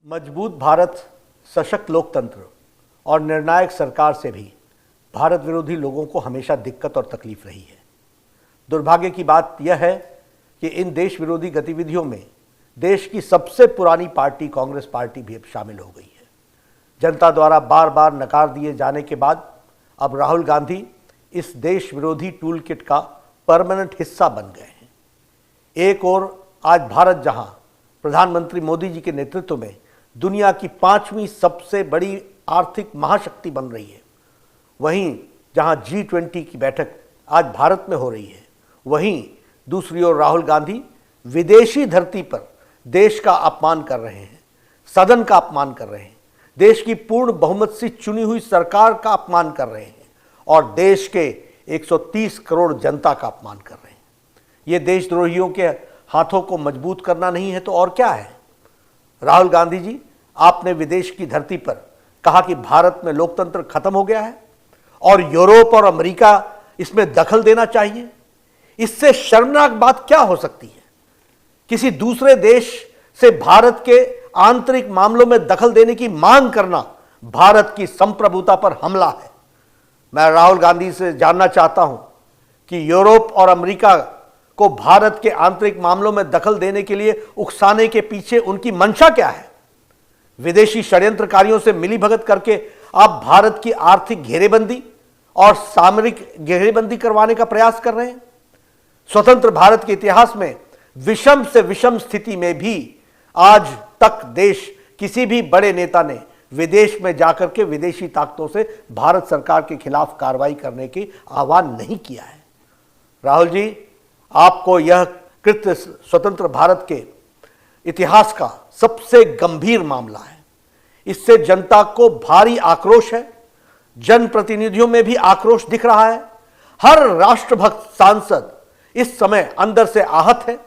मजबूत भारत, सशक्त लोकतंत्र और निर्णायक सरकार से भी भारत विरोधी लोगों को हमेशा दिक्कत और तकलीफ रही है। दुर्भाग्य की बात यह है कि इन देश विरोधी गतिविधियों में देश की सबसे पुरानी पार्टी कांग्रेस पार्टी भी अब शामिल हो गई है। जनता द्वारा बार बार नकार दिए जाने के बाद अब राहुल गांधी इस देश विरोधी टूल किट का परमानेंट हिस्सा बन गए हैं। एक ओर आज भारत जहां प्रधानमंत्री मोदी जी के नेतृत्व में दुनिया की 5वीं सबसे बड़ी आर्थिक महाशक्ति बन रही है, वहीं जहां G20 की बैठक आज भारत में हो रही है, वहीं दूसरी ओर राहुल गांधी विदेशी धरती पर देश का अपमान कर रहे हैं, सदन का अपमान कर रहे हैं, देश की पूर्ण बहुमत से चुनी हुई सरकार का अपमान कर रहे हैं और देश के 130 करोड़ जनता का अपमान कर रहे हैं। ये देशद्रोहियों के हाथों को मजबूत करना नहीं है तो और क्या है। राहुल गांधी जी, आपने विदेश की धरती पर कहा कि भारत में लोकतंत्र खत्म हो गया है और यूरोप और अमेरिका इसमें दखल देना चाहिए। इससे शर्मनाक बात क्या हो सकती है। किसी दूसरे देश से भारत के आंतरिक मामलों में दखल देने की मांग करना भारत की संप्रभुता पर हमला है। मैं राहुल गांधी से जानना चाहता हूं कि यूरोप और अमेरिका को भारत के आंतरिक मामलों में दखल देने के लिए उकसाने के पीछे उनकी मंशा क्या है। विदेशी षड्यंत्रकारियों से मिलीभगत करके आप भारत की आर्थिक घेरेबंदी और सामरिक घेरेबंदी करवाने का प्रयास कर रहे हैं। स्वतंत्र भारत के इतिहास में विषम से विषम स्थिति में भी आज तक देश किसी भी बड़े नेता ने विदेश में जाकर के विदेशी ताकतों से भारत सरकार के खिलाफ कार्रवाई करने की आह्वान नहीं किया है। राहुल जी, आपको यह कृत्य स्वतंत्र भारत के इतिहास का सबसे गंभीर मामला है। इससे जनता को भारी आक्रोश है, जनप्रतिनिधियों में भी आक्रोश दिख रहा है। हर राष्ट्रभक्त सांसद इस समय अंदर से आहत है।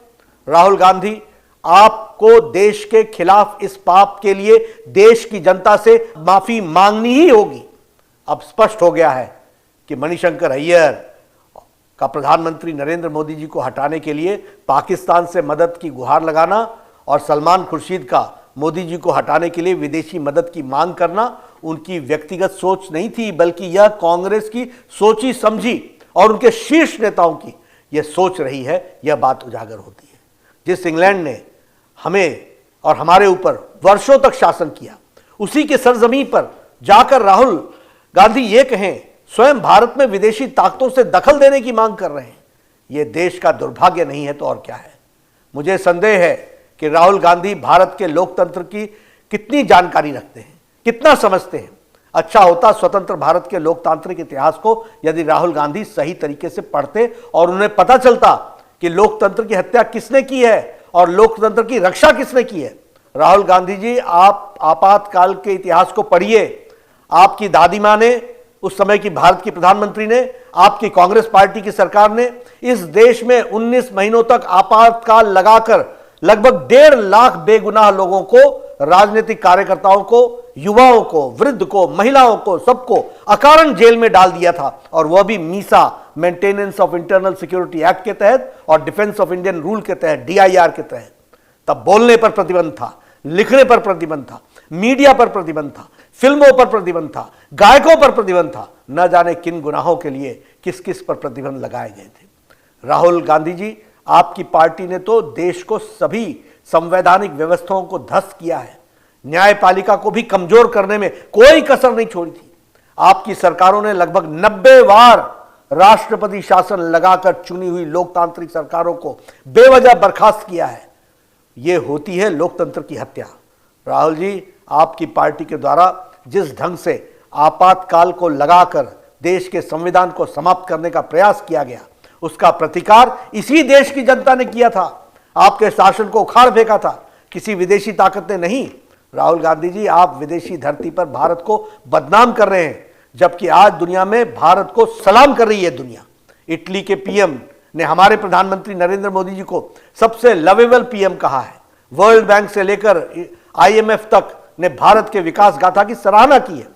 राहुल गांधी, आपको देश के खिलाफ इस पाप के लिए देश की जनता से माफी मांगनी ही होगी। अब स्पष्ट हो गया है कि मणिशंकर अय्यर का प्रधानमंत्री नरेंद्र मोदी जी को हटाने के लिए पाकिस्तान से मदद की गुहार लगाना और सलमान खुर्शीद का मोदी जी को हटाने के लिए विदेशी मदद की मांग करना उनकी व्यक्तिगत सोच नहीं थी, बल्कि यह कांग्रेस की सोची समझी और उनके शीर्ष नेताओं की यह सोच रही है। यह बात उजागर होती है। जिस इंग्लैंड ने हमें और हमारे ऊपर वर्षों तक शासन किया, उसी के सरजमीन पर जाकर राहुल गांधी ये कहें स्वयं भारत में विदेशी ताकतों से दखल देने की मांग कर रहे हैं, यह देश का दुर्भाग्य नहीं है तो और क्या है। मुझे संदेह है कि राहुल गांधी भारत के लोकतंत्र की कितनी जानकारी रखते हैं, कितना समझते हैं। अच्छा होता स्वतंत्र भारत के लोकतांत्रिक इतिहास को यदि राहुल गांधी सही तरीके से पढ़ते और उन्हें पता चलता कि लोकतंत्र की हत्या किसने की है और लोकतंत्र की रक्षा किसने की है। राहुल गांधी जी, आप आपातकाल के इतिहास को पढ़िए। आपकी दादी मां ने, उस समय की भारत की प्रधानमंत्री ने, आपकी कांग्रेस पार्टी की सरकार ने इस देश में 19 महीनों तक आपातकाल लगाकर लगभग 1.5 लाख बेगुनाह लोगों को, राजनीतिक कार्यकर्ताओं को, युवाओं को, वृद्ध को, महिलाओं को, सबको अकारण जेल में डाल दिया था और वह भी Misa, maintenance of internal security act के तहत और डिफेंस ऑफ इंडियन रूल के तहत, DIR के तहत। तब बोलने पर प्रतिबंध था, लिखने पर प्रतिबंध था, मीडिया पर प्रतिबंध था, फिल्मों पर प्रतिबंध था, गायकों पर प्रतिबंध था। न जाने किन गुनाहों के लिए किस किस पर प्रतिबंध लगाए गए थे। राहुल गांधी जी, आपकी पार्टी ने तो देश को सभी संवैधानिक व्यवस्थाओं को ध्वस्त किया है, न्यायपालिका को भी कमजोर करने में कोई कसर नहीं छोड़ी थी। आपकी सरकारों ने लगभग 90 बार राष्ट्रपति शासन लगाकर चुनी हुई लोकतांत्रिक सरकारों को बेवजह बर्खास्त किया है। यह होती है लोकतंत्र की हत्या। राहुल जी, आपकी पार्टी के द्वारा जिस ढंग से आपातकाल को लगाकर देश के संविधान को समाप्त करने का प्रयास किया गया, उसका प्रतिकार इसी देश की जनता ने किया था। आपके शासन को उखाड़ फेंका था, किसी विदेशी ताकत ने नहीं। राहुल गांधी जी, आप विदेशी धरती पर भारत को बदनाम कर रहे हैं, जबकि आज दुनिया में भारत को सलाम कर रही है दुनिया। इटली के पीएम ने हमारे प्रधानमंत्री नरेंद्र मोदी जी को सबसे लवेबल पीएम कहा है। वर्ल्ड बैंक से लेकर IMF तक ने भारत के विकास गाथा की सराहना की है।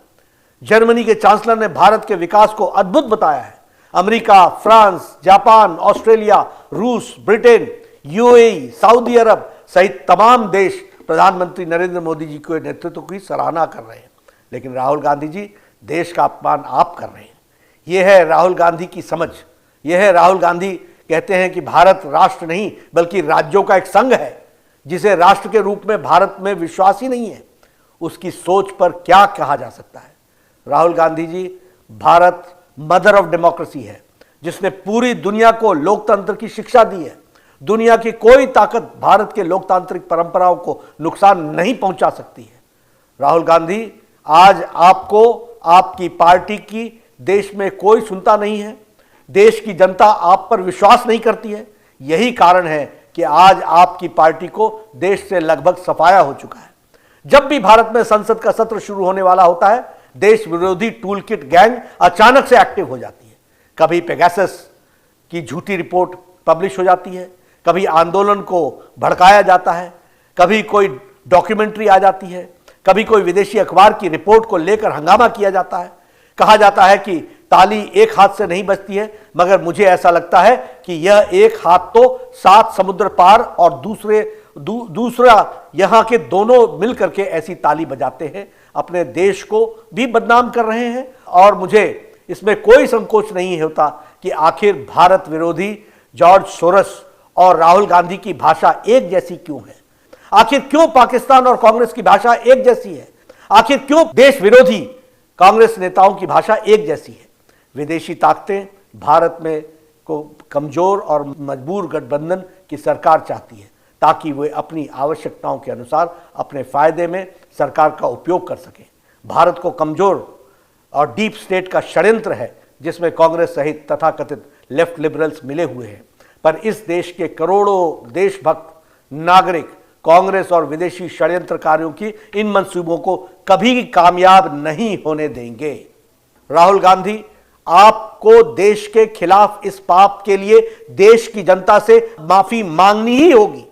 जर्मनी के चांसलर ने भारत के विकास को अद्भुत बताया है। अमेरिका, फ्रांस, जापान, ऑस्ट्रेलिया, रूस, ब्रिटेन, UAE, सऊदी अरब सहित तमाम देश प्रधानमंत्री नरेंद्र मोदी जी के नेतृत्व की सराहना कर रहे हैं, लेकिन राहुल गांधी जी देश का अपमान आप कर रहे हैं। यह है राहुल गांधी की समझ। यह है राहुल गांधी कहते हैं कि भारत राष्ट्र नहीं बल्कि राज्यों का एक संघ है, जिसे राष्ट्र के रूप में भारत में विश्वास ही नहीं है। उसकी सोच पर क्या कहा जा सकता है? Rahul Gandhi ji, Bharat mother of democracy है, जिसने पूरी दुनिया को लोकतंत्र की शिक्षा दी है। दुनिया की कोई ताकत भारत के लोकतांत्रिक परंपराओं को नुकसान नहीं पहुंचा सकती है। राहुल गांधी, आज आपको आपकी पार्टी की देश में कोई सुनता नहीं है। देश की जनता आप पर विश्वास नहीं करती है। यही कारण है कि आज आपकी पार्टी को देश से लगभग सफाया हो चुका है। जब भी भारत में संसद का सत्र शुरू होने वाला होता है, देश विरोधी टूलकिट गैंग अचानक से एक्टिव हो जाती है। कभी पेगासस की झूठी रिपोर्ट पब्लिश हो जाती है, कभी आंदोलन को भड़काया जाता है, कभी कोई डॉक्यूमेंट्री आ जाती है, कभी कोई विदेशी अखबार की रिपोर्ट को लेकर हंगामा किया जाता है। कहा जाता है कि ताली एक हाथ से नहीं बजती है, मगर मुझे ऐसा लगता है कि यह एक हाथ तो 7 समुद्र पार और दूसरा यहां के दोनों मिलकर के ऐसी ताली बजाते हैं, अपने देश को भी बदनाम कर रहे हैं। और मुझे इसमें कोई संकोच नहीं होता कि आखिर भारत विरोधी जॉर्ज सोरस और राहुल गांधी की भाषा एक जैसी क्यों है? आखिर क्यों पाकिस्तान और कांग्रेस की भाषा एक जैसी है? आखिर क्यों देश विरोधी कांग्रेस नेताओं की भाषा एक जैसी है? विदेशी ताकतें भारत में को कमजोर और मजबूर गठबंधन की सरकार चाहती है, ताकि वे अपनी आवश्यकताओं के अनुसार अपने फायदे में सरकार का उपयोग कर सकें। भारत को कमजोर और डीप स्टेट का षड्यंत्र है, जिसमें कांग्रेस सहित तथाकथित लेफ्ट लिबरल्स मिले हुए हैं। पर इस देश के करोड़ों देशभक्त नागरिक कांग्रेस और विदेशी षड्यंत्रकारियों की इन मंसूबों को कभी कामयाब नहीं होने देंगे। राहुल गांधी, आपको देश के खिलाफ इस पाप के लिए देश की जनता से माफी मांगनी ही होगी।